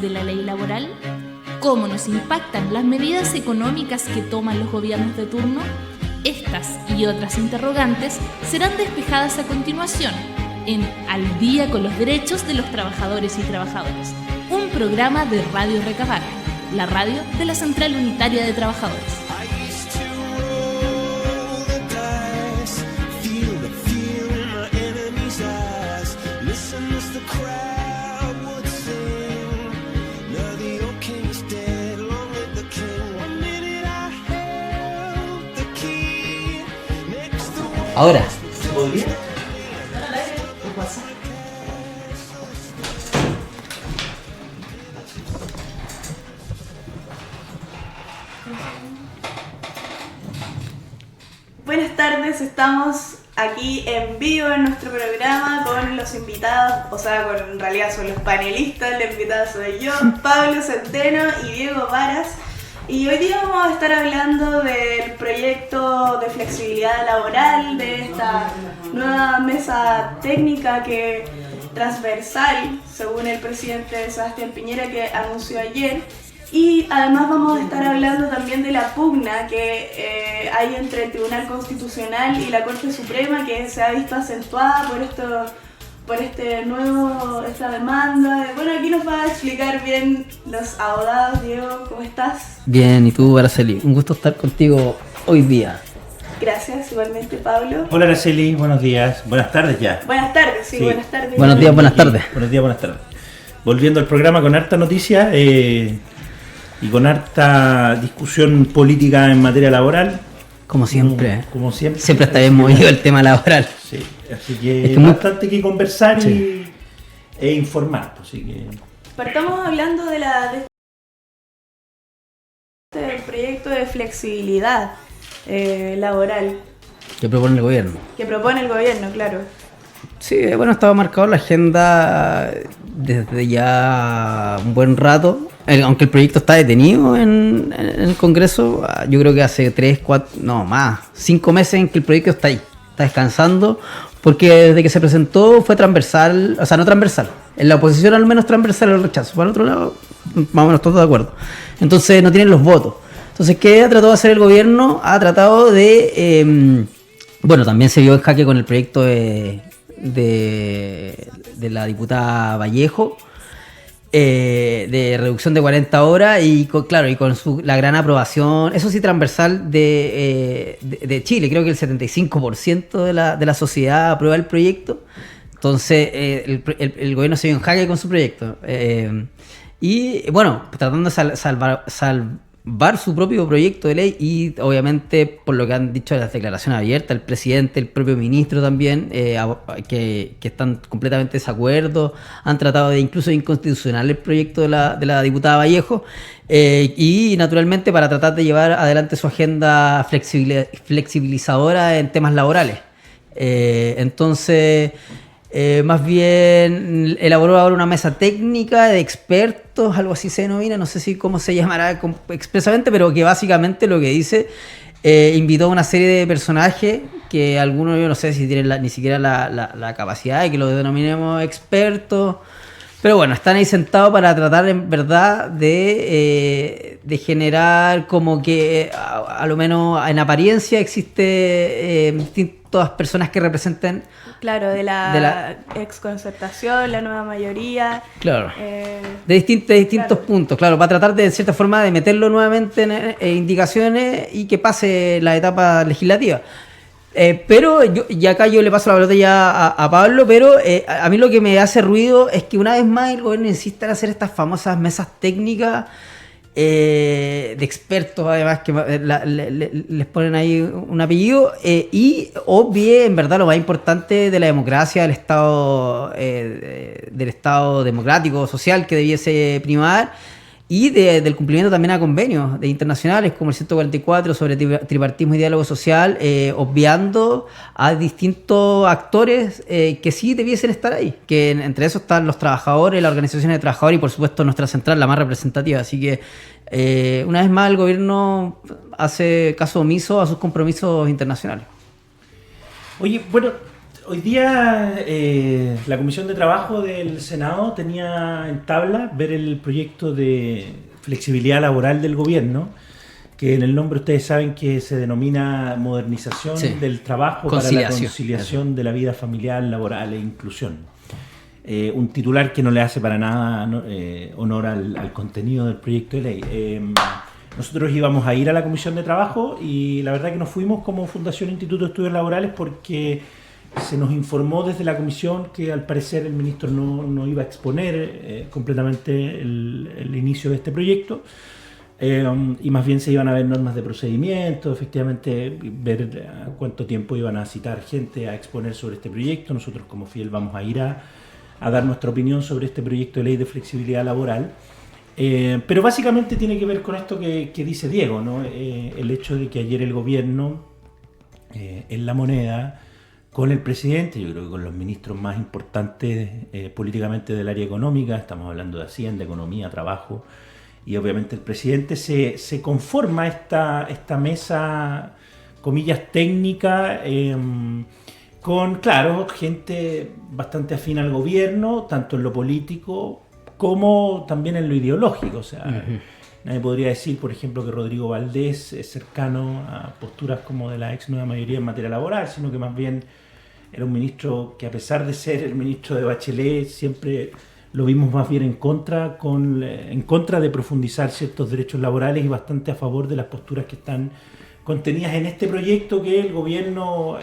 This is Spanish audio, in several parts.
de la ley laboral? ¿Cómo nos impactan las medidas económicas que toman los gobiernos de turno? Estas y otras interrogantes serán despejadas a continuación en Al Día con los Derechos de los Trabajadores y Trabajadoras, un programa de Radio Recabar, la radio de la Central Unitaria de Trabajadores. Ahora, ¿se podría? ¿Qué pasa? Buenas tardes, estamos aquí en vivo en nuestro programa con los invitados, en realidad son los panelistas, la invitada soy yo, Pablo Centeno y Diego Varas. Y hoy día vamos a estar hablando del proyecto de flexibilidad laboral, de esta nueva mesa técnica transversal, según el presidente Sebastián Piñera, que anunció ayer. Y además vamos a estar hablando también de la pugna que hay entre el Tribunal Constitucional y la Corte Suprema, que se ha visto acentuada por esta demanda. Bueno, aquí nos va a explicar bien los abogados. Diego, ¿cómo estás? Bien, ¿y tú, Araceli? Un gusto estar contigo hoy día. Gracias, igualmente, Pablo. Hola, Araceli, buenos días. Buenas tardes ya. Buenas tardes, sí. Buenas tardes. Buenos días, buenas tardes. Buenos días, buenas tardes. Volviendo al programa con harta noticia y con harta discusión política en materia laboral. Como siempre. Como siempre. Siempre está bien movido el tema laboral. Sí, así que es hay bastante que conversar e informar. Así que partamos hablando de este proyecto de flexibilidad laboral. Que propone el gobierno. Que propone el gobierno, claro. Sí, bueno, estaba marcado en la agenda desde ya un buen rato. Aunque el proyecto está detenido en el Congreso, yo creo que hace 5 meses en que el proyecto está ahí, está descansando, porque desde que se presentó fue transversal, o sea, no transversal, en la oposición al menos transversal el rechazo, para el otro lado, más o menos todos de acuerdo. Entonces no tienen los votos. Entonces, ¿qué ha tratado de hacer el gobierno? Ha tratado de, también se vio en jaque con el proyecto de la diputada Vallejo, de reducción de 40 horas y con la gran aprobación, eso sí, transversal de Chile. Creo que el 75% de la sociedad aprueba el proyecto. Entonces el gobierno se vio en jaque con su proyecto tratando de salvar su propio proyecto de ley y obviamente por lo que han dicho en las declaraciones abiertas el presidente, el propio ministro también, que están completamente de desacuerdo, han tratado de incluso inconstitucional el proyecto de la diputada Vallejo y naturalmente para tratar de llevar adelante su agenda flexibilizadora en temas laborales. Más bien elaboró ahora una mesa técnica de expertos, algo así se denomina, no sé si cómo se llamará expresamente, pero que básicamente lo que dice, invitó a una serie de personajes que algunos yo no sé si tienen ni siquiera la capacidad de que los denominemos expertos, pero bueno, están ahí sentados para tratar en verdad de generar como que a lo menos en apariencia existe distintas personas que representen. Claro, de la exconcertación, la nueva mayoría. Claro. De distintos puntos, claro, para tratar de cierta forma de meterlo nuevamente en indicaciones y que pase la etapa legislativa. Pero acá yo le paso la pelota ya a Pablo, pero a mí lo que me hace ruido es que una vez más el gobierno insiste en hacer estas famosas mesas técnicas de expertos, además, que les ponen ahí un apellido, y obvie en verdad lo más importante de la democracia, del Estado democrático, social que debiese primar, y del cumplimiento también a convenios de internacionales como el 144 sobre tripartismo y diálogo social, obviando a distintos actores que sí debiesen estar ahí, que entre esos están los trabajadores, las organizaciones de trabajadores y por supuesto nuestra central, la más representativa. Así que una vez más el gobierno hace caso omiso a sus compromisos internacionales. Oye, bueno, Hoy día la Comisión de Trabajo del Senado tenía en tabla ver el proyecto de flexibilidad laboral del gobierno, que en el nombre ustedes saben que se denomina modernización del trabajo para la conciliación de la vida familiar, laboral e inclusión. Un titular que no le hace para nada honor al contenido del proyecto de ley. Nosotros íbamos a ir a la Comisión de Trabajo y la verdad que nos fuimos como Fundación Instituto de Estudios Laborales porque se nos informó desde la comisión que al parecer el ministro no iba a exponer completamente el inicio de este proyecto y más bien se iban a ver normas de procedimiento, efectivamente ver cuánto tiempo iban a citar gente a exponer sobre este proyecto. Nosotros como FIEL vamos a ir a dar nuestra opinión sobre este proyecto de ley de flexibilidad laboral. Pero básicamente tiene que ver con esto que dice Diego, ¿no? El hecho de que ayer el gobierno en La Moneda, con el presidente, yo creo que con los ministros más importantes políticamente del área económica, estamos hablando de Hacienda, Economía, Trabajo, y obviamente el presidente se conforma esta mesa, comillas, técnica, con, claro, gente bastante afín al gobierno, tanto en lo político como también en lo ideológico. O sea, nadie podría decir, por ejemplo, que Rodrigo Valdés es cercano a posturas como de la ex nueva mayoría en materia laboral, sino que más bien era un ministro que, a pesar de ser el ministro de Bachelet, siempre lo vimos más bien en contra de profundizar ciertos derechos laborales y bastante a favor de las posturas que están contenidas en este proyecto que el gobierno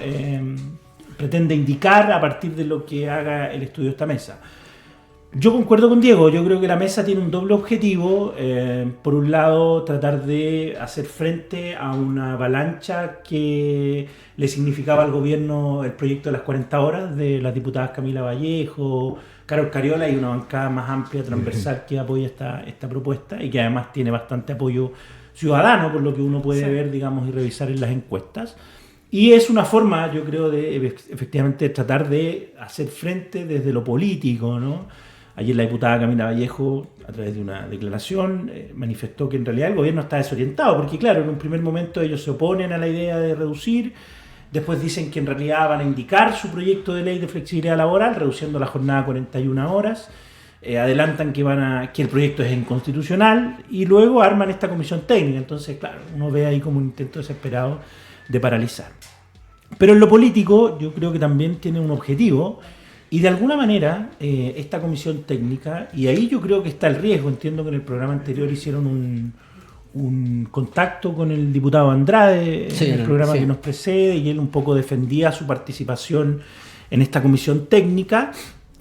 pretende indicar a partir de lo que haga el estudio de esta mesa. Yo concuerdo con Diego, yo creo que la mesa tiene un doble objetivo. Por un lado, tratar de hacer frente a una avalancha que le significaba al gobierno el proyecto de las 40 horas de las diputadas Camila Vallejo, Carol Cariola, y una bancada más amplia, transversal, que apoya esta propuesta y que además tiene bastante apoyo ciudadano, por lo que uno puede ver, digamos, y revisar en las encuestas. Y es una forma, yo creo, de efectivamente tratar de hacer frente desde lo político, ¿no? Ayer la diputada Camila Vallejo, a través de una declaración, manifestó que en realidad el gobierno está desorientado, porque claro, en un primer momento ellos se oponen a la idea de reducir, después dicen que en realidad van a indicar su proyecto de ley de flexibilidad laboral, reduciendo la jornada a 41 horas, adelantan que el proyecto es inconstitucional y luego arman esta comisión técnica. Entonces, claro, uno ve ahí como un intento desesperado de paralizar. Pero en lo político yo creo que también tiene un objetivo. Y de alguna manera, esta comisión técnica, y ahí yo creo que está el riesgo, entiendo que en el programa anterior hicieron un contacto con el diputado Andrade, en el programa que nos precede, y él un poco defendía su participación en esta comisión técnica.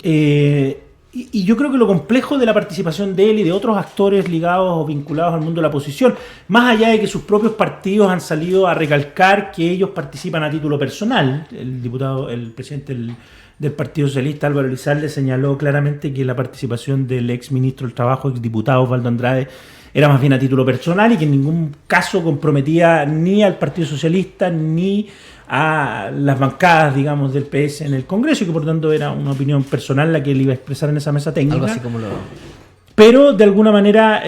Y yo creo que lo complejo de la participación de él y de otros actores ligados o vinculados al mundo de la oposición, más allá de que sus propios partidos han salido a recalcar que ellos participan a título personal, el presidente del Partido Socialista, Álvaro Elizalde, señaló claramente que la participación del ex ministro del Trabajo, ex diputado Osvaldo Andrade, era más bien a título personal y que en ningún caso comprometía ni al Partido Socialista ni a las bancadas, digamos, del PS en el Congreso, y que por tanto era una opinión personal la que él iba a expresar en esa mesa técnica. Algo así como Pero de alguna manera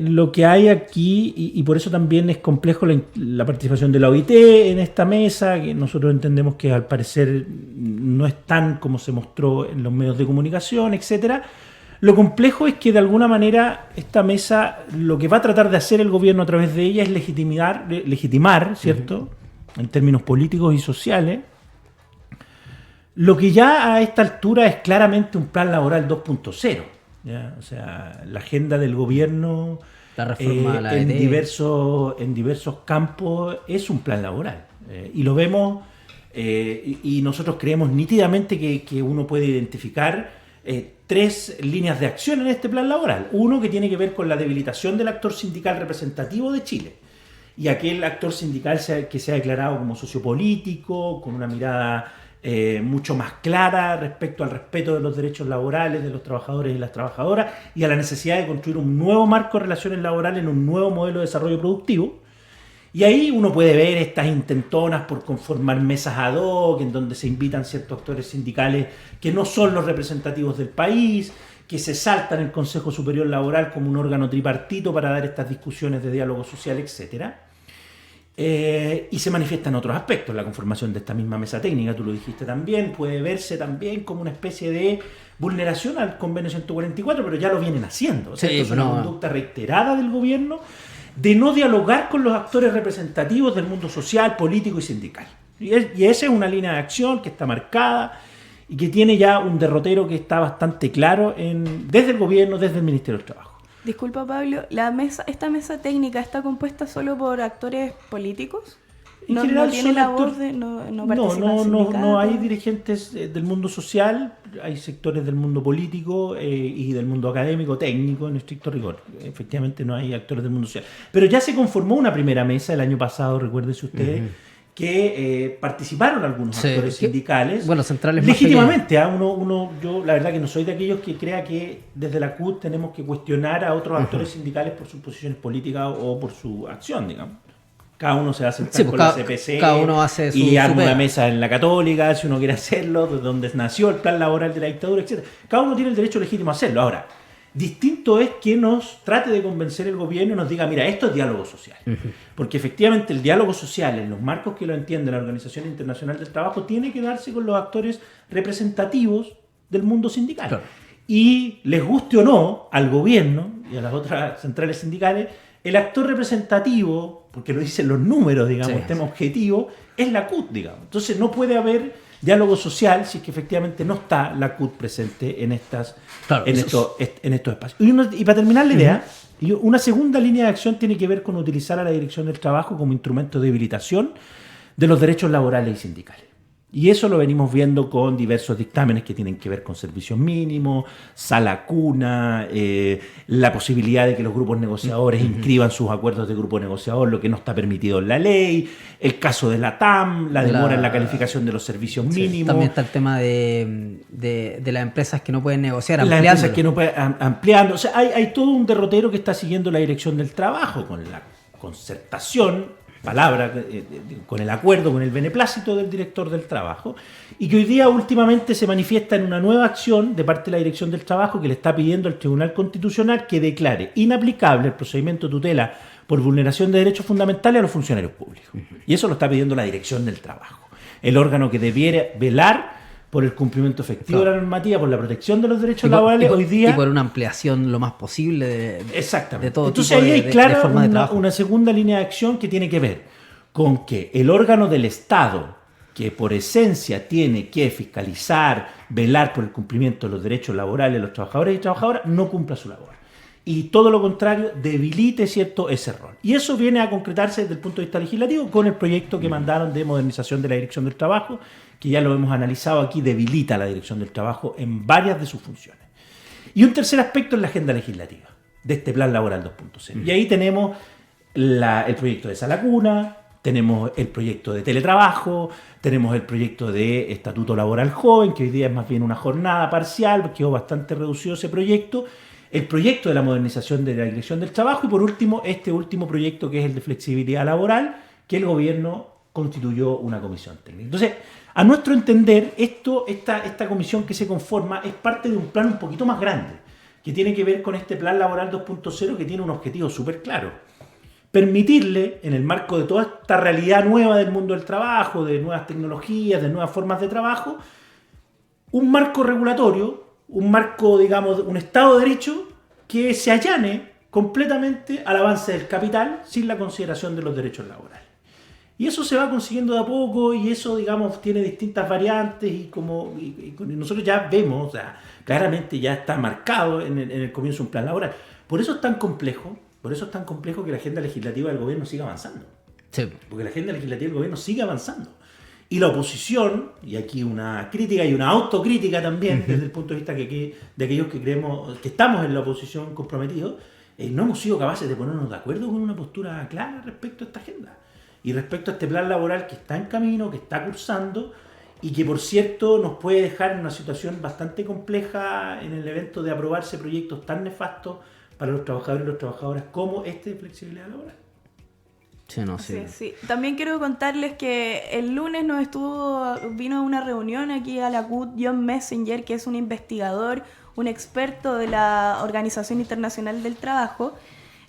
lo que hay aquí, y por eso también es complejo la participación de la OIT en esta mesa, que nosotros entendemos que al parecer no es tan como se mostró en los medios de comunicación, etcétera. Lo complejo es que de alguna manera esta mesa, lo que va a tratar de hacer el gobierno a través de ella es legitimar, ¿cierto?, en términos políticos y sociales, lo que ya a esta altura es claramente un plan laboral 2.0. ¿ya? O sea, la agenda del gobierno, la reforma a la en diversos campos es un plan laboral. Y lo vemos, y nosotros creemos nítidamente que uno puede identificar 3 líneas de acción en este plan laboral. Uno que tiene que ver con la debilitación del actor sindical representativo de Chile. Y aquel actor sindical que se ha declarado como sociopolítico, con una mirada mucho más clara respecto al respeto de los derechos laborales de los trabajadores y las trabajadoras y a la necesidad de construir un nuevo marco de relaciones laborales en un nuevo modelo de desarrollo productivo. Y ahí uno puede ver estas intentonas por conformar mesas ad hoc en donde se invitan ciertos actores sindicales que no son los representativos del país, que se saltan el Consejo Superior Laboral como un órgano tripartito para dar estas discusiones de diálogo social, etc. Y se manifiesta en otros aspectos. La conformación de esta misma mesa técnica, tú lo dijiste también, puede verse también como una especie de vulneración al convenio 144, pero ya lo vienen haciendo. O sea, esto es una conducta reiterada del gobierno de no dialogar con los actores representativos del mundo social, político y sindical. Y esa es una línea de acción que está marcada y que tiene ya un derrotero que está bastante claro desde el gobierno, desde el Ministerio del Trabajo. Disculpa, Pablo, ¿esta mesa técnica está compuesta solo por actores políticos? No tiene la voz de... No hay dirigentes del mundo social, hay sectores del mundo político y del mundo académico, técnico, en estricto rigor. Efectivamente no hay actores del mundo social. Pero ya se conformó una primera mesa el año pasado, recuérdense ustedes, que participaron algunos actores sindicales, centrales legítimamente. Yo la verdad que no soy de aquellos que crea que desde la CUT tenemos que cuestionar a otros actores sindicales por sus posiciones políticas o por su acción, digamos. Cada uno se va a sentar con la CPC, cada uno hace y arma una mesa en la Católica, si uno quiere hacerlo, de donde nació el plan laboral de la dictadura, etc. Cada uno tiene el derecho legítimo a hacerlo. Ahora, distinto es que nos trate de convencer el gobierno y nos diga, mira, esto es diálogo social. Porque efectivamente el diálogo social, en los marcos que lo entiende la Organización Internacional del Trabajo, tiene que darse con los actores representativos del mundo sindical. Claro. Y les guste o no al gobierno y a las otras centrales sindicales, el actor representativo, porque lo dicen los números, digamos, tema objetivo, es la CUT, digamos. Entonces no puede haber diálogo social si es que efectivamente no está la CUT presente en estos espacios. Y para terminar la idea, una segunda línea de acción tiene que ver con utilizar a la Dirección del Trabajo como instrumento de debilitación de los derechos laborales y sindicales. Y eso lo venimos viendo con diversos dictámenes que tienen que ver con servicios mínimos, sala cuna, la posibilidad de que los grupos negociadores inscriban sus acuerdos de grupo negociador, lo que no está permitido en la ley, el caso de la TAM, la demora en la calificación de los servicios mínimos. También está el tema de las empresas que no pueden negociar, ampliando. Las empresas que no pueden ampliando. O sea, hay todo un derrotero que está siguiendo la Dirección del Trabajo con la concertación, con el acuerdo, con el beneplácito del director del trabajo, y que hoy día últimamente se manifiesta en una nueva acción de parte de la Dirección del Trabajo que le está pidiendo al Tribunal Constitucional que declare inaplicable el procedimiento de tutela por vulneración de derechos fundamentales a los funcionarios públicos. Y eso lo está pidiendo la Dirección del Trabajo, el órgano que debiera velar por el cumplimiento efectivo de la normativa, por la protección de los derechos laborales hoy día. Y por una ampliación lo más posible de todo. Entonces tipo ahí hay clara de una segunda línea de acción que tiene que ver con que el órgano del Estado, que por esencia tiene que fiscalizar, velar por el cumplimiento de los derechos laborales de los trabajadores y trabajadoras, no cumpla su labor. Y todo lo contrario, debilite ese rol. Y eso viene a concretarse desde el punto de vista legislativo con el proyecto que mandaron de modernización de la Dirección del Trabajo, que ya lo hemos analizado aquí, debilita la Dirección del Trabajo en varias de sus funciones. Y un tercer aspecto es la agenda legislativa de este Plan Laboral 2.0. Y ahí tenemos el proyecto de sala cuna, tenemos el proyecto de teletrabajo, tenemos el proyecto de estatuto laboral joven, que hoy día es más bien una jornada parcial, quedó bastante reducido ese proyecto, el proyecto de la modernización de la Dirección del Trabajo y por último este último proyecto que es el de flexibilidad laboral, que el gobierno constituyó una comisión técnica. Entonces, a nuestro entender, esta comisión que se conforma es parte de un plan un poquito más grande, que tiene que ver con este Plan Laboral 2.0 que tiene un objetivo súper claro. Permitirle, en el marco de toda esta realidad nueva del mundo del trabajo, de nuevas tecnologías, de nuevas formas de trabajo, un marco regulatorio, un marco, digamos, un Estado de Derecho que se allane completamente al avance del capital sin la consideración de los derechos laborales. Y eso se va consiguiendo de a poco y eso, digamos, tiene distintas variantes y nosotros ya vemos, o sea, claramente ya está marcado en el comienzo un plan laboral. Por eso es tan complejo que la agenda legislativa del gobierno siga avanzando. Sí. Porque la agenda legislativa del gobierno sigue avanzando. Y la oposición, y aquí una crítica y una autocrítica también, desde el punto de vista de aquellos que creemos que estamos en la oposición comprometidos, no hemos sido capaces de ponernos de acuerdo con una postura clara respecto a esta agenda. Y respecto a este plan laboral que está en camino, que está cursando y que, por cierto, nos puede dejar en una situación bastante compleja en el evento de aprobarse proyectos tan nefastos para los trabajadores y las trabajadoras como este de flexibilidad laboral. Sí. También quiero contarles que el lunes vino a una reunión aquí a la CUT John Messenger, que es un investigador, un experto de la Organización Internacional del Trabajo,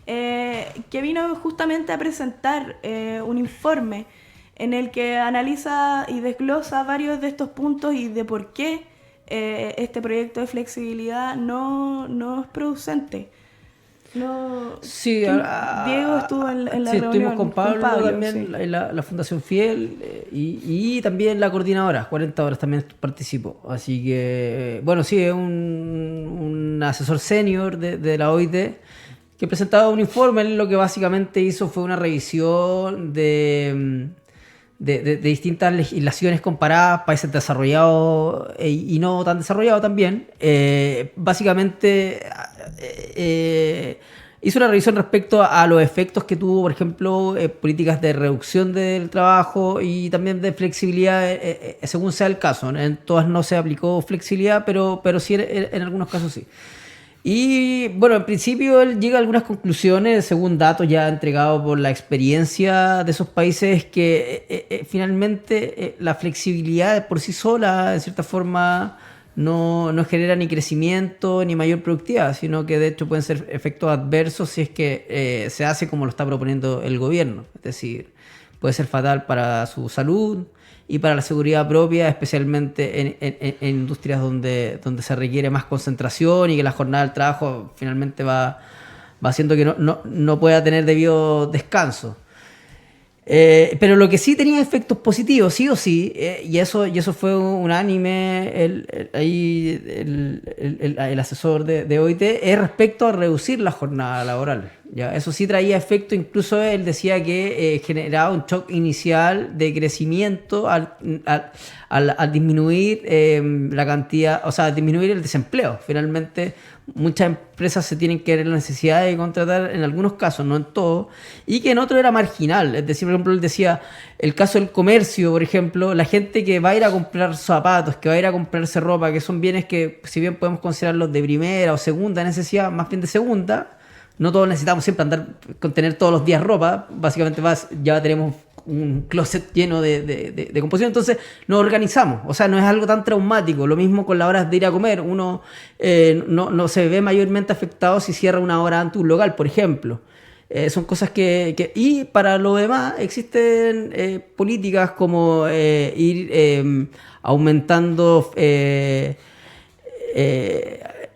que vino justamente a presentar un informe en el que analiza y desglosa varios de estos puntos y de por qué este proyecto de flexibilidad no es producente. No, Sí, Diego estuvo en la sí, reunión estuvimos con Pablo también, sí. la Fundación Fiel y también la coordinadora, 40 horas también participó. Así que, bueno, sí, es un asesor senior de la OIT que presentaba un informe. Él lo que básicamente hizo fue una revisión de distintas legislaciones comparadas, países desarrollados y no tan desarrollados también. Básicamente hizo una revisión respecto a los efectos que tuvo, por ejemplo, políticas de reducción del trabajo y también de flexibilidad, según sea el caso. En todas no se aplicó flexibilidad, pero sí en algunos casos sí. Y bueno, en principio él llega a algunas conclusiones según datos ya entregados por la experiencia de esos países que finalmente la flexibilidad por sí sola, en cierta forma, no genera ni crecimiento ni mayor productividad, sino que de hecho pueden ser efectos adversos si es que se hace como lo está proponiendo el gobierno. Es decir, puede ser fatal para su salud y para la seguridad propia, especialmente en industrias donde se requiere más concentración y que la jornada del trabajo finalmente va haciendo que no pueda tener debido descanso. Pero lo que sí tenía efectos positivos, sí o sí, y eso fue unánime, el asesor de OIT, es respecto a reducir la jornada laboral. ¿Ya? Eso sí traía efecto, incluso él decía que generaba un shock inicial de crecimiento al disminuir la cantidad, o sea, disminuir el desempleo. Finalmente, muchas empresas se tienen que ver la necesidad de contratar en algunos casos, no en todos, y que en otros era marginal. Es decir, por ejemplo, él decía, el caso del comercio, por ejemplo, la gente que va a ir a comprar zapatos, que va a ir a comprarse ropa, que son bienes que, si bien podemos considerarlos de primera o segunda necesidad, más bien de segunda, no todos necesitamos siempre andar con tener todos los días ropa. Básicamente ya tenemos un closet lleno de composición, entonces nos organizamos. O sea, no es algo tan traumático. Lo mismo con las horas de ir a comer. Uno no se ve mayormente afectado si cierra una hora antes un local, por ejemplo. Son cosas que... Y para lo demás existen políticas como ir aumentando...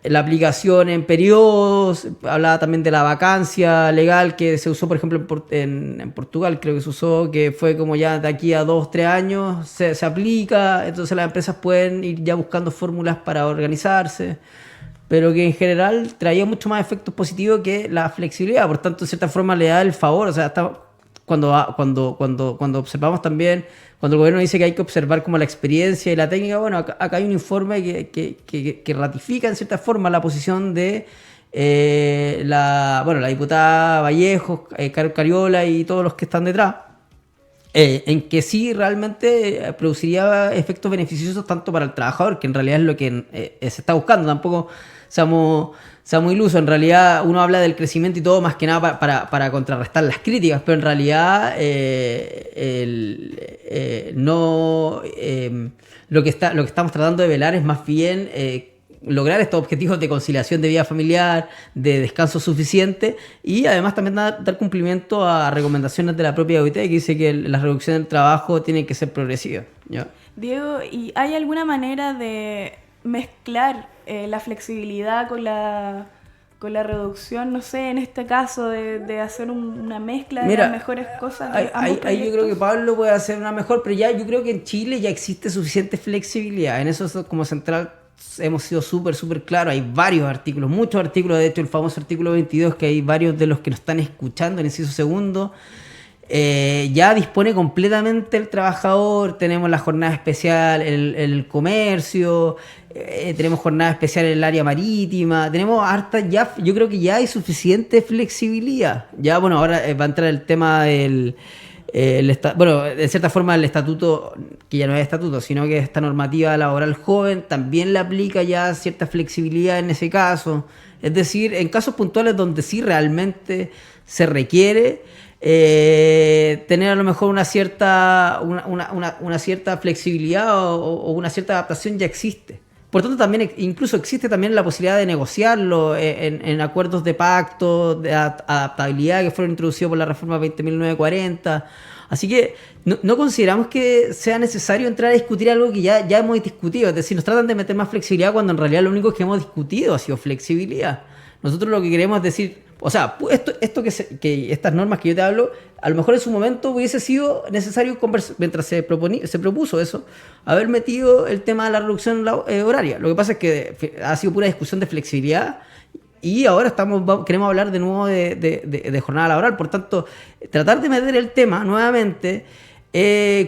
la aplicación en periodos. Hablaba también de la vacancia legal que se usó, por ejemplo, en Portugal, creo que se usó, que fue como ya de aquí a 2-3 años se aplica, entonces las empresas pueden ir ya buscando fórmulas para organizarse, pero que en general traía mucho más efectos positivos que la flexibilidad. Por tanto, de cierta forma le da el favor. O sea, cuando observamos también, cuando el gobierno dice que hay que observar como la experiencia y la técnica, bueno, acá hay un informe que ratifica en cierta forma la posición de la diputada Vallejos, Carol Cariola y todos los que están detrás, en que sí realmente produciría efectos beneficiosos tanto para el trabajador, que en realidad es lo que se está buscando. Tampoco seamos ilusos. En realidad uno habla del crecimiento y todo más que nada para contrarrestar las críticas, pero en realidad lo que estamos tratando de velar es más bien lograr estos objetivos de conciliación de vida familiar, de descanso suficiente y además también dar cumplimiento a recomendaciones de la propia OIT que dice que la reducción del trabajo tiene que ser progresiva, ¿ya? Diego, ¿y hay alguna manera de mezclar la flexibilidad con la reducción? No sé, en este caso de hacer una mezcla de las mejores cosas de ambos ahí yo creo que proyectos. Pablo puede hacer una mejor, pero ya yo creo que en Chile ya existe suficiente flexibilidad. En eso como central hemos sido súper claros. Hay varios artículos, muchos artículos, de hecho el famoso artículo 22, que hay varios de los que nos están escuchando en inciso segundo, ya dispone completamente el trabajador. Tenemos la jornada especial en el comercio, tenemos jornada especial en el área marítima, tenemos ya, yo creo que ya hay suficiente flexibilidad. Ya, bueno, ahora va a entrar el tema del... de cierta forma el estatuto, que ya no es estatuto, sino que esta normativa laboral joven también le aplica ya cierta flexibilidad en ese caso. Es decir, en casos puntuales donde sí realmente se requiere tener a lo mejor una cierta flexibilidad o una cierta adaptación ya existe. Por tanto, también incluso existe también la posibilidad de negociarlo en acuerdos de pacto, de adaptabilidad que fueron introducidos por la reforma 20.940. Así que no consideramos que sea necesario entrar a discutir algo que ya hemos discutido. Es decir, nos tratan de meter más flexibilidad cuando en realidad lo único que hemos discutido ha sido flexibilidad. Nosotros lo que queremos es decir, o sea, que estas normas que yo te hablo, a lo mejor en su momento hubiese sido necesario, mientras se propuso eso, haber metido el tema de la reducción horaria. Lo que pasa es que ha sido pura discusión de flexibilidad y ahora queremos hablar de nuevo de jornada laboral. Por tanto, tratar de meter el tema nuevamente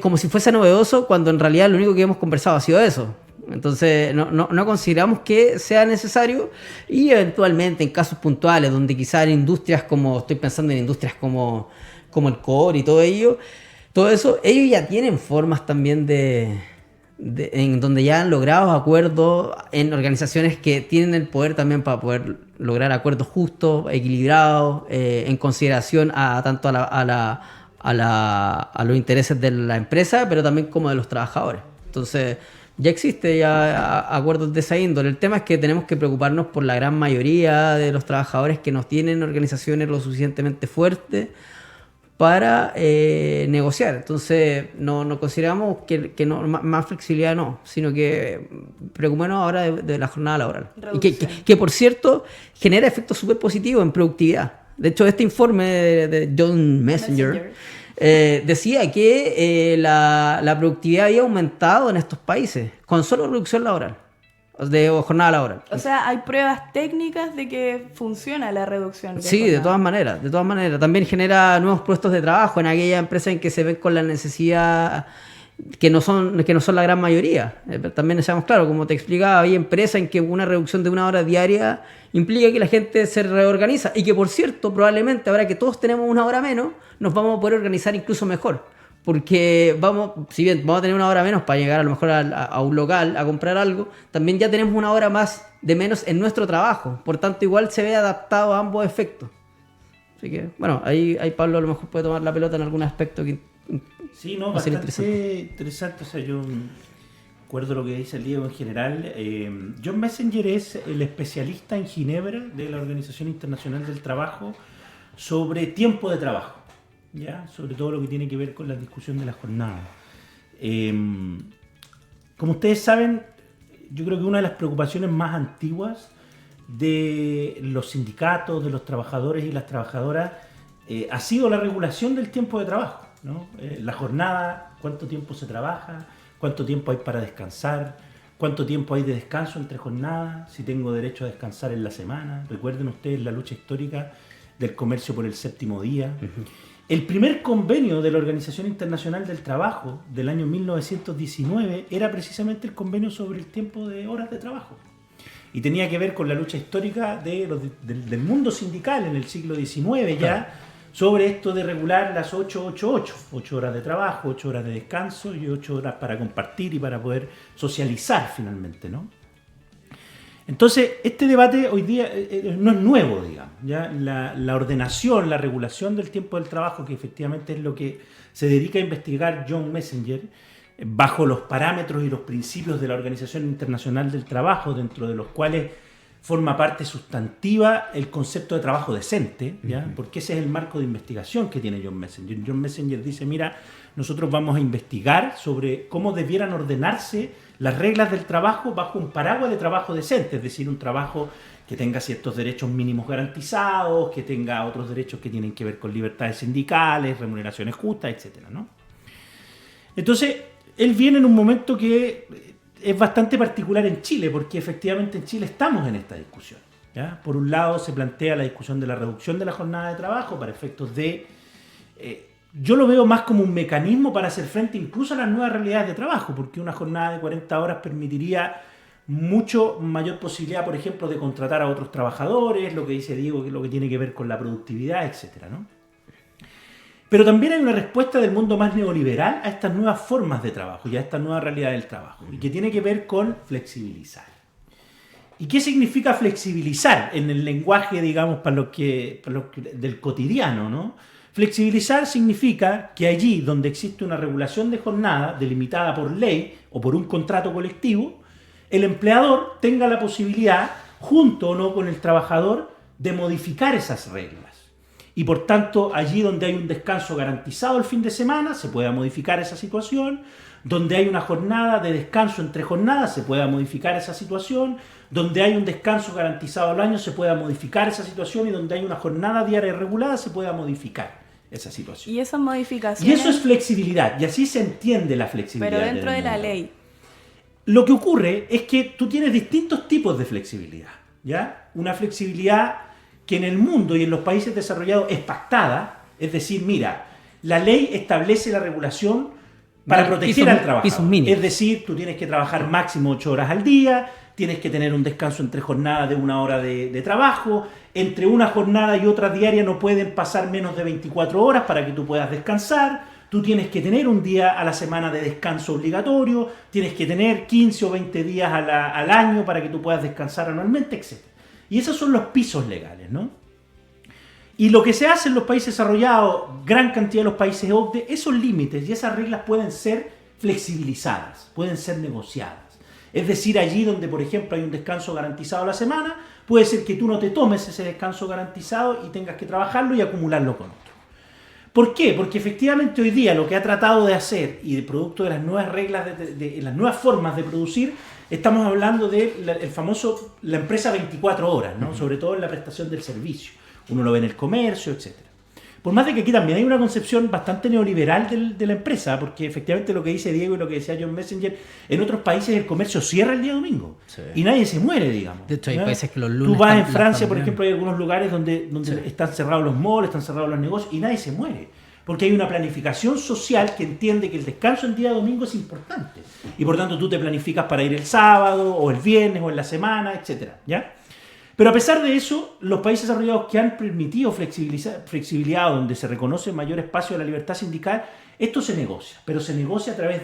como si fuese novedoso, cuando en realidad lo único que hemos conversado ha sido eso. Entonces no consideramos que sea necesario, y eventualmente en casos puntuales donde quizás en industrias estoy pensando en industrias como el core y todo eso, ellos ya tienen formas también en donde ya han logrado acuerdos en organizaciones que tienen el poder también para poder lograr acuerdos justos, equilibrados, en consideración tanto a los intereses de la empresa, pero también como de los trabajadores. Entonces ya existe acuerdos de esa índole. El tema es que tenemos que preocuparnos por la gran mayoría de los trabajadores que no tienen organizaciones lo suficientemente fuertes para negociar. Entonces no consideramos que más flexibilidad sino que preocupémonos ahora de la jornada laboral. Y que por cierto genera efectos súper positivos en productividad. De hecho, este informe de John Messenger decía que la productividad había aumentado en estos países con solo reducción laboral, de jornada laboral. O sea, hay pruebas técnicas de que funciona la reducción de Sí, jornada. de todas maneras. También genera nuevos puestos de trabajo en aquellas empresas en que se ven con la necesidad que no son la gran mayoría. También seamos claros, como te explicaba, hay empresas en que una reducción de 1 hora diaria implica que la gente se reorganiza, y que, por cierto, probablemente ahora que todos tenemos 1 hora menos, nos vamos a poder organizar incluso mejor, porque si bien vamos a tener 1 hora menos para llegar a lo mejor a un local a comprar algo, también ya tenemos 1 hora más de menos en nuestro trabajo. Por tanto, igual se ve adaptado a ambos efectos. Así que, bueno, ahí Pablo a lo mejor puede tomar la pelota en algún aspecto que sí, no, bastante interesante. O sea, yo acuerdo lo que dice el Diego en general. John Messenger es el especialista en Ginebra de la Organización Internacional del Trabajo sobre tiempo de trabajo, ¿ya? Sobre todo lo que tiene que ver con la discusión de la jornada. Como ustedes saben, yo creo que una de las preocupaciones más antiguas de los sindicatos, de los trabajadores y las trabajadoras, ha sido la regulación del tiempo de trabajo, ¿no? La jornada, cuánto tiempo se trabaja, cuánto tiempo hay para descansar, cuánto tiempo hay de descanso entre jornadas, si tengo derecho a descansar en la semana. Recuerden ustedes la lucha histórica del comercio por el 7º día. Uh-huh. El primer convenio de la Organización Internacional del Trabajo del año 1919 era precisamente el convenio sobre el tiempo de horas de trabajo. Y tenía que ver con la lucha histórica del mundo sindical en el siglo XIX ya, sobre esto de regular las 8 horas de trabajo, 8 horas de descanso y 8 horas para compartir y para poder socializar finalmente, ¿no? Entonces, este debate hoy día no es nuevo, digamos. ¿Ya? La ordenación, la regulación del tiempo del trabajo, que efectivamente es lo que se dedica a investigar John Messenger, bajo los parámetros y los principios de la Organización Internacional del Trabajo, dentro de los cuales forma parte sustantiva el concepto de trabajo decente, ¿ya? Uh-huh. Porque ese es el marco de investigación que tiene John Messenger. John Messenger dice, mira, nosotros vamos a investigar sobre cómo debieran ordenarse las reglas del trabajo bajo un paraguas de trabajo decente, es decir, un trabajo que tenga ciertos derechos mínimos garantizados, que tenga otros derechos que tienen que ver con libertades sindicales, remuneraciones justas, etcétera, ¿no? Entonces, él viene en un momento que es bastante particular en Chile, porque efectivamente en Chile estamos en esta discusión, ¿ya? Por un lado se plantea la discusión de la reducción de la jornada de trabajo para efectos de... yo lo veo más como un mecanismo para hacer frente incluso a las nuevas realidades de trabajo, porque una jornada de 40 horas permitiría mucho mayor posibilidad, por ejemplo, de contratar a otros trabajadores, lo que dice Diego, que es lo que tiene que ver con la productividad, etcétera, ¿no? Pero también hay una respuesta del mundo más neoliberal a estas nuevas formas de trabajo y a esta nueva realidad del trabajo, y que tiene que ver con flexibilizar. ¿Y qué significa flexibilizar en el lenguaje, digamos, para lo que del cotidiano, ¿no? Flexibilizar significa que allí donde existe una regulación de jornada delimitada por ley o por un contrato colectivo, el empleador tenga la posibilidad, junto o no con el trabajador, de modificar esas reglas. Y por tanto, allí donde hay un descanso garantizado el fin de semana, se pueda modificar esa situación. Donde hay una jornada de descanso entre jornadas, se pueda modificar esa situación. Donde hay un descanso garantizado al año, se pueda modificar esa situación. Y donde hay una jornada diaria regulada, se pueda modificar esa situación. Y esas modificaciones... Y eso es flexibilidad. Y así se entiende la flexibilidad. Pero dentro de la mundo. ley. Lo que ocurre es que tú tienes distintos tipos de flexibilidad, ¿ya? Una flexibilidad que en el mundo y en los países desarrollados es pactada, es decir, mira, la ley establece la regulación para proteger al trabajador. Es decir, tú tienes que trabajar máximo 8 horas al día, tienes que tener un descanso entre jornadas de 1 hora de trabajo, entre una jornada y otra diaria no pueden pasar menos de 24 horas para que tú puedas descansar. Tú tienes que tener un día a la semana de descanso obligatorio, tienes que tener 15 o 20 días al año para que tú puedas descansar anualmente, etc. Y esos son los pisos legales, ¿no? Y lo que se hace en los países desarrollados, gran cantidad de los países OCDE, esos límites y esas reglas pueden ser flexibilizadas, pueden ser negociadas. Es decir, allí donde, por ejemplo, hay un descanso garantizado a la semana, puede ser que tú no te tomes ese descanso garantizado y tengas que trabajarlo y acumularlo con otro. ¿Por qué? Porque efectivamente hoy día lo que ha tratado de hacer, y de producto de las nuevas reglas, de las nuevas formas de producir, estamos hablando de la empresa 24 horas, ¿no? Sobre todo en la prestación del servicio. Uno lo ve en el comercio, etc. Por más de que aquí también hay una concepción bastante neoliberal de la empresa, porque efectivamente lo que dice Diego y lo que decía John Messenger, en otros países el comercio cierra el día domingo. Sí. Y nadie se muere, digamos. De hecho, hay países que los lunes... Tú vas en Francia, por ejemplo, hay algunos lugares donde sí, están cerrados los malls, están cerrados los negocios, y nadie se muere. Porque hay una planificación social que entiende que el descanso en día domingo es importante. Y por tanto tú te planificas para ir el sábado, o el viernes, o en la semana, etc. ¿Ya? Pero a pesar de eso, los países desarrollados que han permitido flexibilidad, donde se reconoce mayor espacio de la libertad sindical, esto se negocia. Pero se negocia a través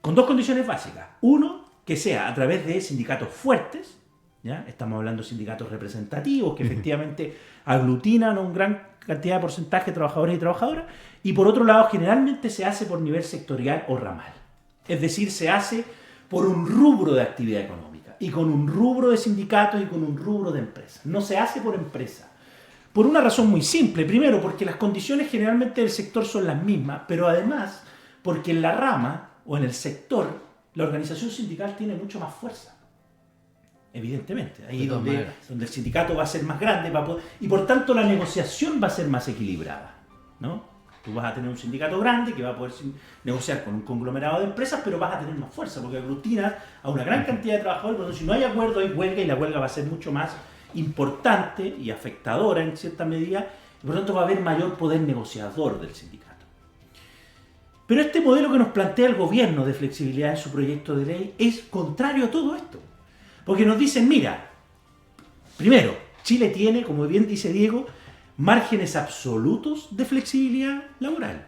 con dos condiciones básicas. Uno, que sea a través de sindicatos fuertes, ¿ya? Estamos hablando de sindicatos representativos que efectivamente aglutinan a una gran cantidad de porcentaje de trabajadores y trabajadoras. Y por otro lado, generalmente se hace por nivel sectorial o ramal. Es decir, se hace por un rubro de actividad económica. Y con un rubro de sindicatos y con un rubro de empresas. No se hace por empresa. Por una razón muy simple. Primero, porque las condiciones generalmente del sector son las mismas, pero además porque en la rama o en el sector la organización sindical tiene mucho más fuerza. Evidentemente. Ahí donde el sindicato va a ser más grande y por tanto la negociación va a ser más equilibrada, ¿no? Tú vas a tener un sindicato grande que va a poder negociar con un conglomerado de empresas, pero vas a tener más fuerza porque aglutinas a una gran cantidad de trabajadores. Por si no hay acuerdo, hay huelga y la huelga va a ser mucho más importante y afectadora en cierta medida. Y por lo tanto va a haber mayor poder negociador del sindicato. Pero este modelo que nos plantea el gobierno de flexibilidad en su proyecto de ley es contrario a todo esto. Porque nos dicen, mira, primero, Chile tiene, como bien dice Diego, márgenes absolutos de flexibilidad laboral,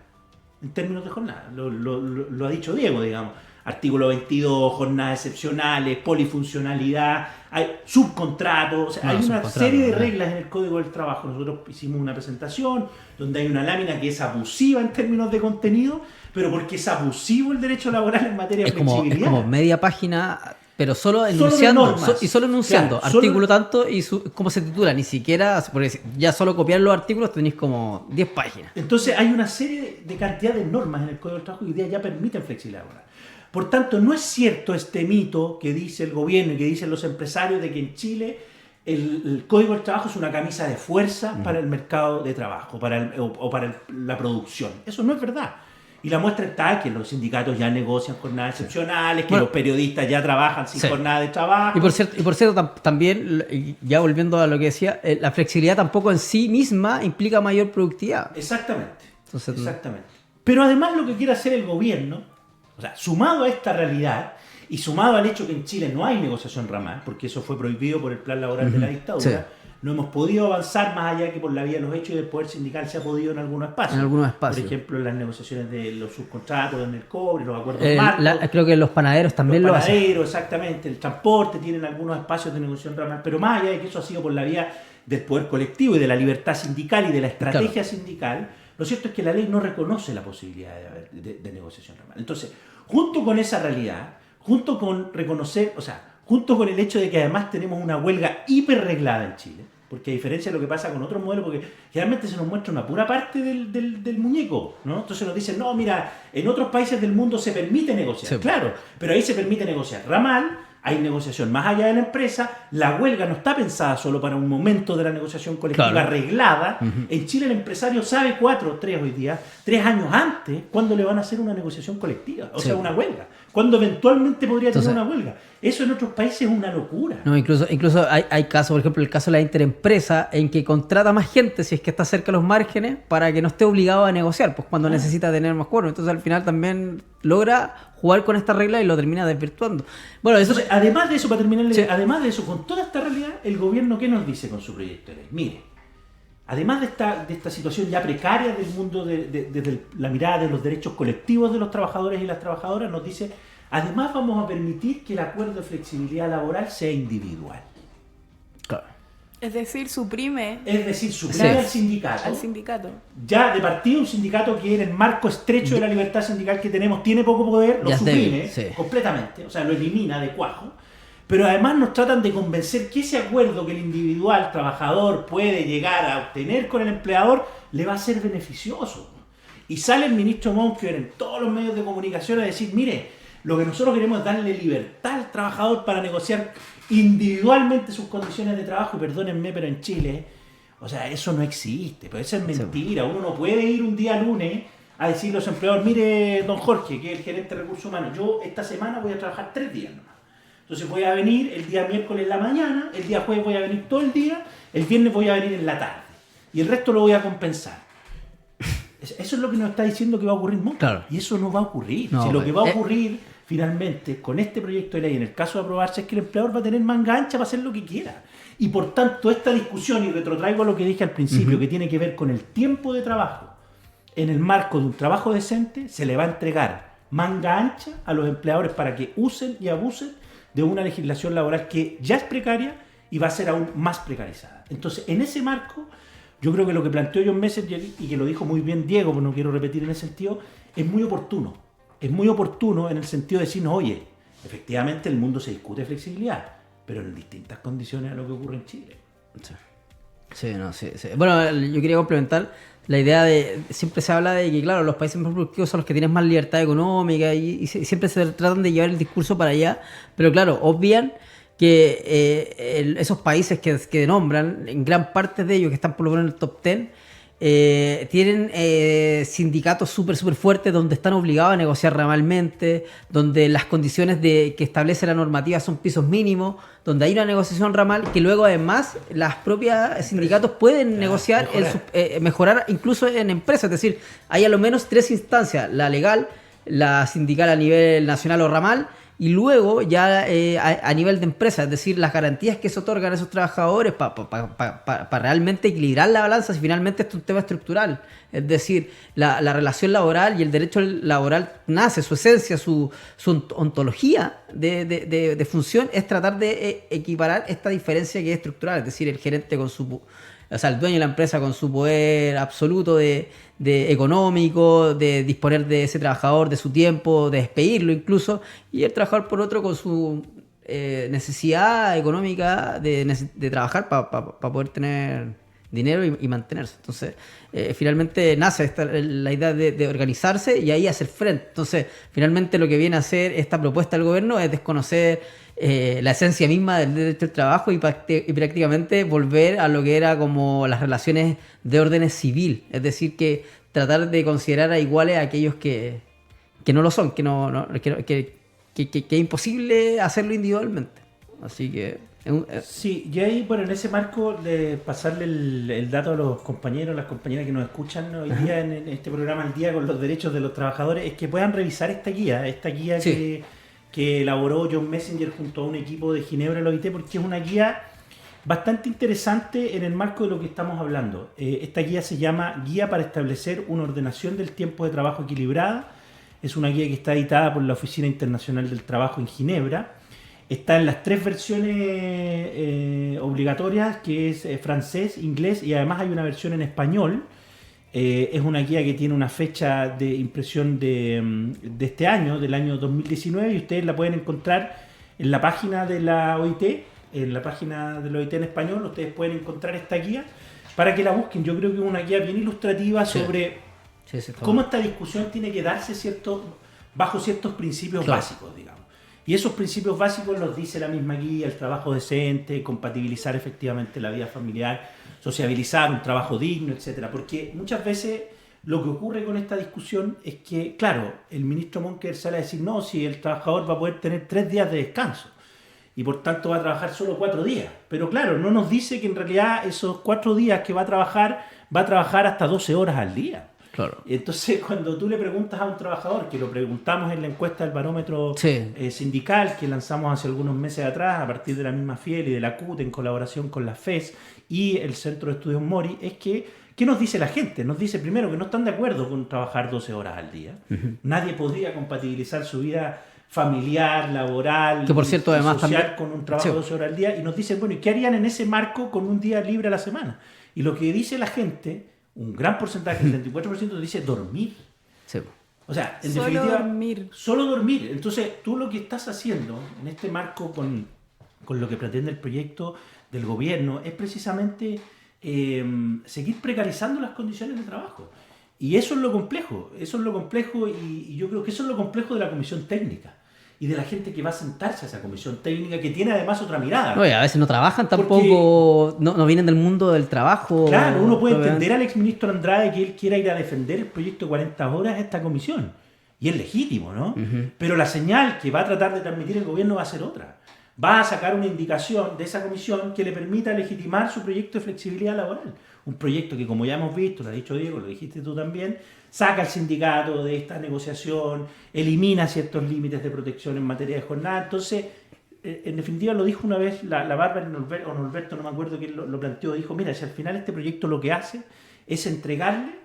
en términos de jornada. Lo ha dicho Diego, digamos. Artículo 22, jornadas excepcionales, polifuncionalidad, hay subcontratos, o sea, hay una serie de reglas en el Código del Trabajo. Nosotros hicimos una presentación donde hay una lámina que es abusiva en términos de contenido, pero porque es abusivo el derecho laboral en materia de flexibilidad. Es como media página... Pero solo enunciando, solo enunciando, claro, artículo tanto y cómo se titula, ni siquiera, porque ya solo copiar los artículos tenéis como 10 páginas. Entonces hay una serie de cantidad de normas en el Código del Trabajo que hoy día ya permiten flexibilidad laboral. Por tanto, no es cierto este mito que dice el gobierno y que dicen los empresarios de que en Chile el Código del Trabajo es una camisa de fuerza para el mercado de trabajo para la producción. Eso no es verdad. Y la muestra está que los sindicatos ya negocian jornadas excepcionales, que los periodistas ya trabajan sin jornada de trabajo. Y por cierto, también, ya volviendo a lo que decía, la flexibilidad tampoco en sí misma implica mayor productividad. Exactamente. Entonces, exactamente. Pero además lo que quiere hacer el gobierno, o sea, sumado a esta realidad y sumado al hecho que en Chile no hay negociación ramal, porque eso fue prohibido por el plan laboral de la dictadura, sí, no hemos podido avanzar más allá que por la vía de los hechos y del poder sindical se ha podido en algunos espacios. Por ejemplo, en las negociaciones de los subcontratos en el cobre, los acuerdos marcos. Creo que los panaderos también lo hacen. Los panaderos, exactamente. El transporte tienen algunos espacios de negociación ramal. Pero más allá de que eso ha sido por la vía del poder colectivo y de la libertad sindical y de la estrategia sindical, lo cierto es que la ley no reconoce la posibilidad de negociación ramal. Entonces, junto con esa realidad, junto con reconocer, junto con el hecho de que además tenemos una huelga hiperreglada en Chile, porque a diferencia de lo que pasa con otros modelos, porque generalmente se nos muestra una pura parte del muñeco, ¿no? Entonces nos dicen, no, mira, en otros países del mundo se permite negociar, Sí. claro, pero ahí se permite negociar ramal, hay negociación más allá de la empresa, la huelga no está pensada solo para un momento de la negociación colectiva Claro. arreglada. En Chile el empresario sabe 3 años antes, cuándo le van a hacer una negociación colectiva, o Sí. sea, una huelga, cuándo eventualmente podría tener Entonces- una huelga. Eso en otros países es una locura. No, incluso hay casos, por ejemplo, el caso de la interempresa, en que contrata más gente si es que está cerca de los márgenes para que no esté obligado a negociar, pues cuando necesita tener más cuerpo. Entonces al final también logra jugar con esta regla y lo termina desvirtuando. Bueno, eso Entonces, además de eso, para terminar, Sí. además de eso, con toda esta realidad, el gobierno, ¿qué nos dice con su proyecto de ley? Mire, además de esta situación ya precaria del mundo desde la mirada de los derechos colectivos de los trabajadores y las trabajadoras, nos dice, además vamos a permitir que el acuerdo de flexibilidad laboral sea individual. claro. Es decir, suprime Es decir, suprime Sí. al sindicato. al sindicato. Ya de partido un sindicato que en el marco estrecho de la libertad sindical que tenemos tiene poco poder, lo Ya es suprime débil, sí. completamente, o sea, lo elimina de cuajo, pero además nos tratan de convencer que ese acuerdo que el individual trabajador puede llegar a obtener con el empleador le va a ser beneficioso. Y sale el ministro Monkever en todos los medios de comunicación a decir, mire, lo que nosotros queremos es darle libertad al trabajador para negociar individualmente sus condiciones de trabajo, y perdónenme, pero en Chile, o sea, eso no existe, pero eso es mentira. Uno no puede ir un día lunes a decirle a los empleadores, mire, don Jorge, que es el gerente de recursos humanos, yo esta semana voy a trabajar 3 días nomás. Entonces voy a venir el día miércoles en la mañana, el día jueves voy a venir todo el día, el viernes voy a venir en la tarde. Y el resto lo voy a compensar. Eso es lo que nos está diciendo que va a ocurrir, Monk. Claro. Y eso no va a ocurrir. No, Si lo que va a eh. ocurrir finalmente con este proyecto de ley, en el caso de aprobarse, es que el empleador va a tener manga ancha para hacer lo que quiera. Y por tanto, esta discusión, y retrotraigo a lo que dije al principio, que tiene que ver con el tiempo de trabajo, en el marco de un trabajo decente, se le va a entregar manga ancha a los empleadores para que usen y abusen de una legislación laboral que ya es precaria y va a ser aún más precarizada. Entonces, en ese marco, yo creo que lo que planteó John Messenger, y que lo dijo muy bien Diego, pero no quiero repetir en ese sentido, es muy oportuno. Es muy oportuno en el sentido de decirnos, oye, efectivamente el mundo se discute flexibilidad, pero en distintas condiciones a lo que ocurre en Chile. Sí, no, sí, sí. Bueno, yo quería complementar la idea de, siempre se habla de que, claro, los países más productivos son los que tienen más libertad económica y siempre se tratan de llevar el discurso para allá, pero claro, obvian que esos países que nombran, en gran parte de ellos, que están por lo menos en el top 10, tienen sindicatos súper fuertes donde están obligados a negociar ramalmente, donde las condiciones que establece la normativa son pisos mínimos, donde hay una negociación ramal que luego además las propias sindicatos pueden negociar, mejorar incluso en empresas, es decir, hay a lo menos 3 instancias, la legal, la sindical a nivel nacional o ramal, y luego ya a nivel de empresa, es decir, las garantías que se otorgan a esos trabajadores para realmente equilibrar la balanza, si finalmente esto es un tema estructural. Es decir, la relación laboral y el derecho laboral nace, su esencia, su ontología de función es tratar de equiparar esta diferencia que es estructural, es decir, el gerente con o sea, el dueño de la empresa con su poder absoluto de económico, de disponer de ese trabajador, de su tiempo, de despedirlo incluso, y el trabajador por otro con su necesidad económica de trabajar para poder tener dinero y mantenerse. Entonces, finalmente nace la idea de organizarse y ahí hacer frente. Entonces, finalmente lo que viene a hacer esta propuesta del gobierno es desconocer la esencia misma del derecho al trabajo y prácticamente volver a lo que era como las relaciones de orden civil, es decir, que tratar de considerar a iguales a aquellos que no lo son, que es imposible hacerlo individualmente. Así que Sí, y ahí, bueno, en ese marco de pasarle el dato a los compañeros, las compañeras que nos escuchan hoy día en este programa Al Día con los derechos de los trabajadores, es que puedan revisar esta guía Sí. que elaboró John Messenger junto a un equipo de Ginebra y la OIT, porque es una guía bastante interesante en el marco de lo que estamos hablando. Esta guía se llama Guía para establecer una ordenación del tiempo de trabajo equilibrada. Es una guía que está editada por la Oficina Internacional del Trabajo en Ginebra. Está en las 3 versiones obligatorias, que es francés, inglés, y además hay una versión en español. Es una guía que tiene una fecha de impresión de este año, del año 2019, y ustedes la pueden encontrar en la página de la OIT, en la página de la OIT en español. Ustedes pueden encontrar esta guía para que la busquen. Yo creo que es una guía bien ilustrativa sobre cómo esta discusión tiene que darse bajo ciertos principios básicos, digamos. Y esos principios básicos los dice la misma guía: el trabajo decente, compatibilizar efectivamente la vida familiar, sociabilizar, un trabajo digno, etcétera. Porque muchas veces lo que ocurre con esta discusión es que, claro, el ministro Monker sale a decir, no, si el trabajador va a poder tener 3 días de descanso y por tanto va a trabajar solo 4 días. Pero claro, no nos dice que en realidad esos 4 días que va a trabajar hasta 12 horas al día. Claro. Entonces, cuando tú le preguntas a un trabajador, que lo preguntamos en la encuesta del barómetro sindical que lanzamos hace algunos meses atrás a partir de la misma FIEL y de la CUT en colaboración con la FES y el Centro de Estudios Mori, es que ¿qué nos dice la gente? Nos dice primero que no están de acuerdo con trabajar 12 horas al día. Nadie podría compatibilizar su vida familiar, laboral, que por cierto, además, social con un trabajo de 12 horas al día. Y nos dicen, bueno, ¿y qué harían en ese marco con un día libre a la semana? Y lo que dice la gente, un gran porcentaje, el 74%, dice dormir. Sí. O sea, en solo definitiva, dormir. Solo dormir. Entonces, tú lo que estás haciendo en este marco con lo que pretende el proyecto del gobierno es precisamente seguir precarizando las condiciones de trabajo. Y eso es lo complejo. Y yo creo que eso es lo complejo de la comisión técnica y de la gente que va a sentarse a esa comisión técnica, que tiene además otra mirada. No, y a veces no trabajan tampoco, no vienen del mundo del trabajo. Claro, uno puede entender al exministro Andrade que él quiera ir a defender el proyecto de 40 horas a esta comisión. Y es legítimo, ¿no? Pero la señal que va a tratar de transmitir el gobierno va a ser otra. Va a sacar una indicación de esa comisión que le permita legitimar su proyecto de flexibilidad laboral. Un proyecto que, como ya hemos visto, lo ha dicho Diego, lo dijiste tú también, saca al sindicato de esta negociación, elimina ciertos límites de protección en materia de jornada. Entonces, en definitiva, lo dijo una vez la Bárbara o Norberto, no me acuerdo quién lo planteó, dijo, mira, si al final este proyecto lo que hace es entregarle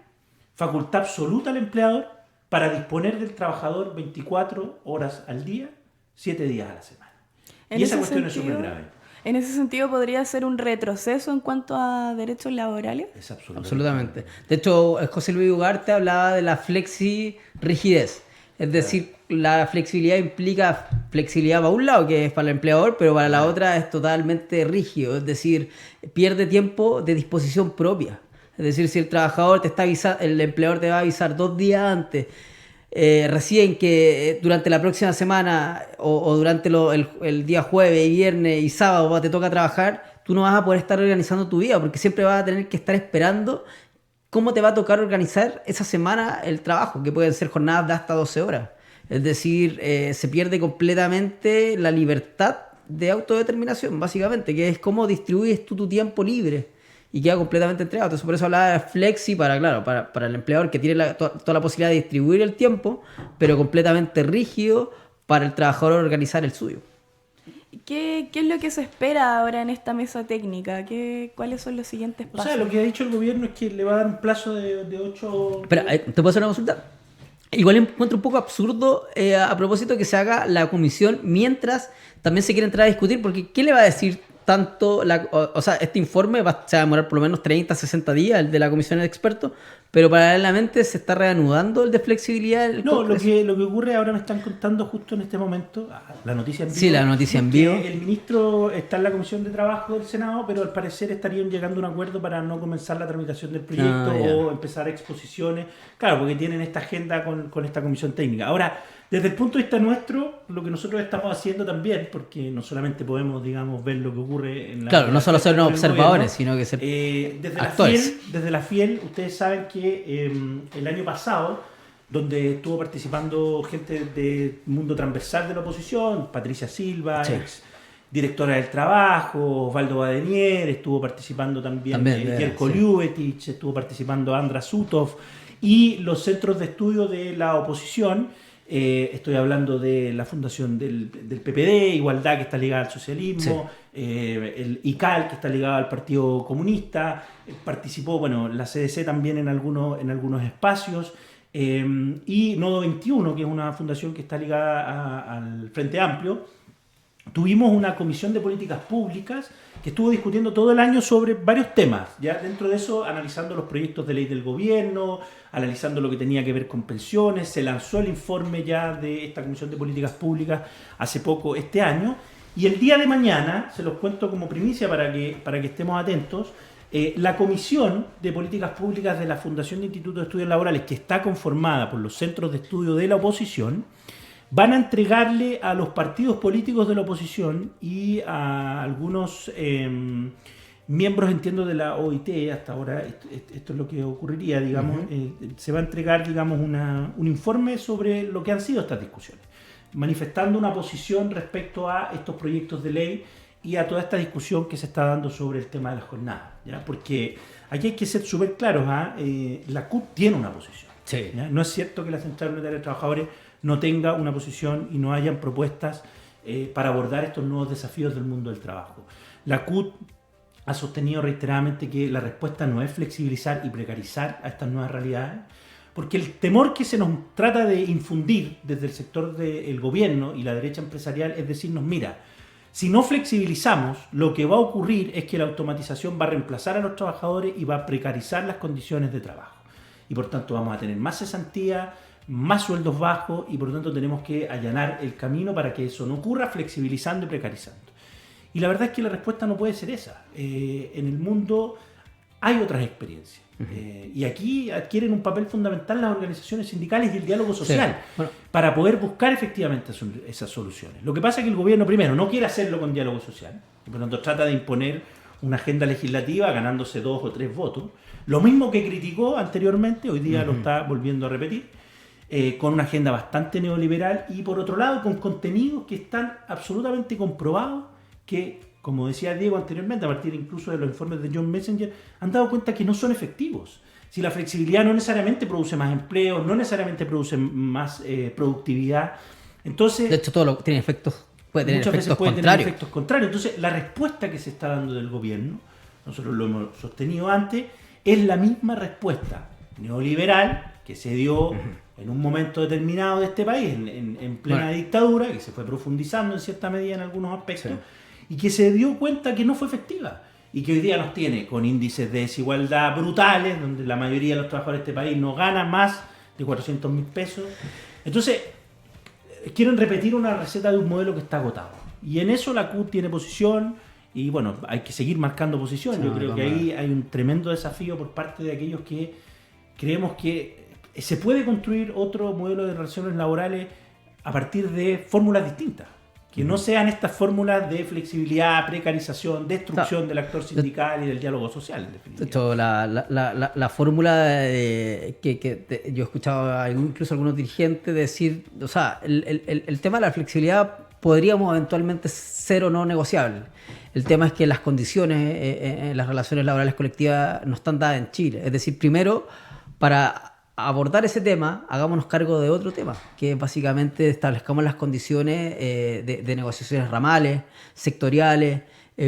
facultad absoluta al empleador para disponer del trabajador 24 horas al día, 7 días a la semana. Y esa cuestión es súper grave. En ese sentido, ¿podría ser un retroceso en cuanto a derechos laborales? Es absolutamente. De hecho, José Luis Ugarte hablaba de la flexi-rigidez. Es decir, la flexibilidad implica flexibilidad para un lado, que es para el empleador, pero para la otra es totalmente rígido. Es decir, pierde tiempo de disposición propia. Es decir, si el trabajador te está avisando, el empleador te va a avisar 2 días antes, recién que durante la próxima semana o durante el día jueves y viernes y sábado te toca trabajar, tú no vas a poder estar organizando tu vida porque siempre vas a tener que estar esperando cómo te va a tocar organizar esa semana el trabajo, que pueden ser jornadas de hasta 12 horas. Es decir, se pierde completamente la libertad de autodeterminación, básicamente, que es cómo distribuyes tú tu tiempo libre. Y queda completamente entregado. Entonces, por eso hablaba de flexi para el empleador que tiene toda la posibilidad de distribuir el tiempo, pero completamente rígido para el trabajador organizar el suyo. ¿Qué es lo que se espera ahora en esta mesa técnica? ¿Cuáles son los siguientes pasos? O sea, lo que ha dicho el gobierno es que le va a dar un plazo de 8... Espera, ¿te puedo hacer una consulta? Igual encuentro un poco absurdo a propósito que se haga la comisión mientras también se quiere entrar a discutir, porque ¿qué le va a decir tanto? O sea, este informe se va a demorar por lo menos 30, 60 días, el de la comisión de expertos, pero paralelamente se está reanudando el de flexibilidad. No, lo que ocurre ahora me están contando justo en este momento, la noticia en vivo. Sí, la noticia en vivo. El ministro está en la Comisión de Trabajo del Senado, pero al parecer estarían llegando a un acuerdo para no comenzar la tramitación del proyecto o empezar exposiciones. Claro, porque tienen esta agenda con esta comisión técnica. Ahora, desde el punto de vista nuestro, lo que nosotros estamos haciendo también, porque no solamente podemos, digamos, ver lo que ocurre en la... Claro, no solo ser unos observadores, sino que ser actores. Desde la FIEL, ustedes saben que el año pasado, donde estuvo participando gente del mundo transversal de la oposición, Patricia Silva, ex directora del trabajo, Osvaldo Badenier, estuvo participando también Jerko Ljubetic, estuvo participando Andra Sutov, y los centros de estudio de la oposición. Estoy hablando de la fundación del PPD, Igualdad, que está ligada al socialismo, el ICAL, que está ligado al Partido Comunista, participó, la CDC también en algunos espacios, y Nodo 21, que es una fundación que está ligada al Frente Amplio. tuvimos una comisión de políticas públicas que estuvo discutiendo todo el año sobre varios temas, ya dentro de eso analizando los proyectos de ley del gobierno, analizando lo que tenía que ver con pensiones. Se lanzó el informe ya de esta comisión de políticas públicas hace poco este año, y el día de mañana, se los cuento como primicia para que estemos atentos, la Comisión de Políticas Públicas de la Fundación de Institutos de Estudios Laborales, que está conformada por los centros de estudio de la oposición, van a entregarle a los partidos políticos de la oposición y a algunos miembros, entiendo, de la OIT, hasta ahora esto es lo que ocurriría, digamos, se va a entregar, digamos, un informe sobre lo que han sido estas discusiones, manifestando una posición respecto a estos proyectos de ley y a toda esta discusión que se está dando sobre el tema de las jornadas, ¿ya? Porque aquí hay que ser súper claros, la CUT tiene una posición. Sí. ¿Ya? No es cierto que la Central Unitaria de Trabajadores no tenga una posición y no hayan propuestas para abordar estos nuevos desafíos del mundo del trabajo. La CUT ha sostenido reiteradamente que la respuesta no es flexibilizar y precarizar a estas nuevas realidades, porque el temor que se nos trata de infundir desde el sector del gobierno y la derecha empresarial es decirnos, mira, si no flexibilizamos, lo que va a ocurrir es que la automatización va a reemplazar a los trabajadores y va a precarizar las condiciones de trabajo. Y por tanto vamos a tener más cesantía, más sueldos bajos, y por lo tanto tenemos que allanar el camino para que eso no ocurra, flexibilizando y precarizando. Y la verdad es que la respuesta no puede ser esa. En el mundo hay otras experiencias. Y aquí adquieren un papel fundamental las organizaciones sindicales y el diálogo social, Sí. Bueno, para poder buscar efectivamente esas soluciones. Lo que pasa es que el gobierno, primero, no quiere hacerlo con diálogo social, y por lo tanto trata de imponer una agenda legislativa ganándose 2 o 3 votos. Lo mismo que criticó anteriormente, hoy día lo está volviendo a repetir, con una agenda bastante neoliberal y por otro lado con contenidos que están absolutamente comprobados que, como decía Diego anteriormente, a partir incluso de los informes de John Messenger, han dado cuenta que no son efectivos. Si la flexibilidad no necesariamente produce más empleo, no necesariamente produce más productividad, entonces... de hecho, todo lo tiene efectos, puede tener muchas veces efectos puede tener contrarios. efectos contrarios. Entonces, la respuesta que se está dando del gobierno, nosotros lo hemos sostenido antes, es la misma respuesta neoliberal que se dio en un momento determinado de este país, en plena dictadura, que se fue profundizando en cierta medida en algunos aspectos, y que se dio cuenta que no fue efectiva. Y que hoy día nos tiene con índices de desigualdad brutales, donde la mayoría de los trabajadores de este país no gana más de 400.000 pesos. Entonces, quieren repetir una receta de un modelo que está agotado. Y en eso la CUT tiene posición, y bueno, hay que seguir marcando posición. Sí, yo creo que ahí hay un tremendo desafío por parte de aquellos que creemos que se puede construir otro modelo de relaciones laborales a partir de fórmulas distintas. Que no sean estas fórmulas de flexibilidad, precarización, destrucción del actor sindical y del diálogo social, en definitiva. De hecho, la fórmula yo he escuchado incluso algunos dirigentes decir, o sea, el tema de la flexibilidad podríamos eventualmente ser o no negociable. El tema es que las condiciones en las relaciones laborales colectivas no están dadas en Chile. Es decir, primero, para abordar ese tema, hagámonos cargo de otro tema, que básicamente establezcamos las condiciones de negociaciones ramales, sectoriales,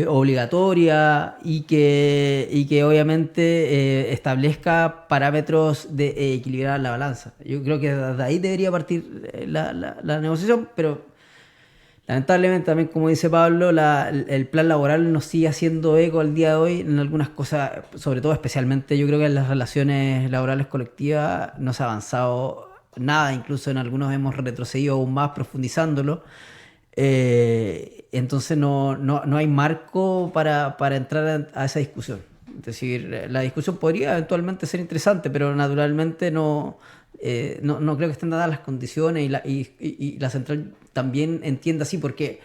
obligatorias, y que obviamente establezca parámetros de equilibrar la balanza. Yo creo que desde ahí debería partir la negociación, pero lamentablemente también, como dice Pablo, el plan laboral nos sigue haciendo eco al día de hoy en algunas cosas, sobre todo especialmente yo creo que en las relaciones laborales colectivas no se ha avanzado nada, incluso en algunos hemos retrocedido aún más profundizándolo. Entonces no hay marco para entrar a esa discusión. Es decir, la discusión podría eventualmente ser interesante, pero naturalmente no creo que estén dadas las condiciones, y la central también entiende así, porque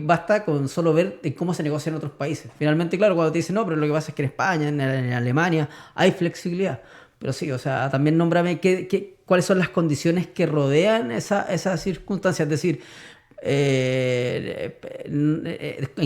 basta con solo ver cómo se negocia en otros países. Finalmente, claro, cuando te dicen, no, pero lo que pasa es que en España, en Alemania, hay flexibilidad. Pero sí, o sea, también nómbrame cuáles son las condiciones que rodean esa circunstancia. Es decir, en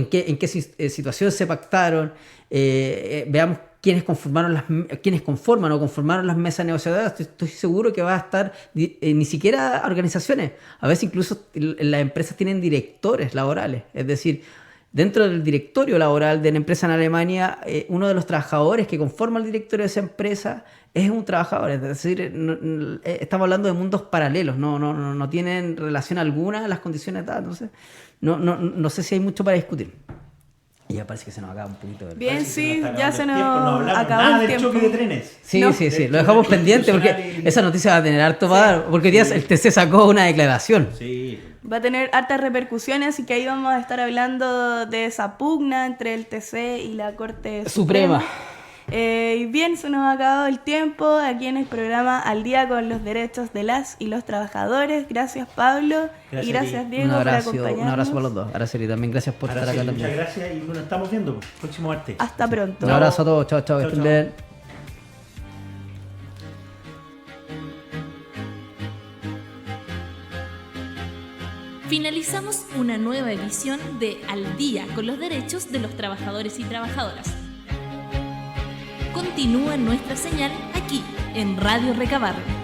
qué situación se pactaron, veamos quiénes conformaron las mesas negociadoras. Estoy seguro que va a estar ni siquiera organizaciones, a veces incluso las empresas tienen directores laborales, es decir, dentro del directorio laboral de la empresa en Alemania, uno de los trabajadores que conforma el directorio de esa empresa es un trabajador. Es decir, estamos hablando de mundos paralelos, no tienen relación alguna las condiciones de entonces no sé si hay mucho para discutir. Y ya parece que se nos acaba un poquito. Bien, sí, ya se No nos acabó nada el del tiempo. choque de trenes. Sí, No. sí, lo dejamos pendiente porque esa noticia va a tener harto para dar, porque hoy día el TC sacó una declaración. Sí. Va a tener hartas repercusiones, así que ahí vamos a estar hablando de esa pugna entre el TC y la Corte Suprema. Y bien, se nos ha acabado el tiempo aquí en el programa Al Día con los Derechos de las y los Trabajadores. Gracias, Pablo. Gracias y a gracias, ti. Diego, por acompañarnos. Un abrazo para los dos. Araceli, también gracias por estar acá Muchas también. gracias y nos estamos viendo próximo martes. Hasta pronto. Un abrazo a todos. Chao, que Chao, estén chao. bien. Finalizamos una nueva edición de Al Día con los Derechos de los Trabajadores y Trabajadoras. Continúa nuestra señal aquí en Radio Recabarren.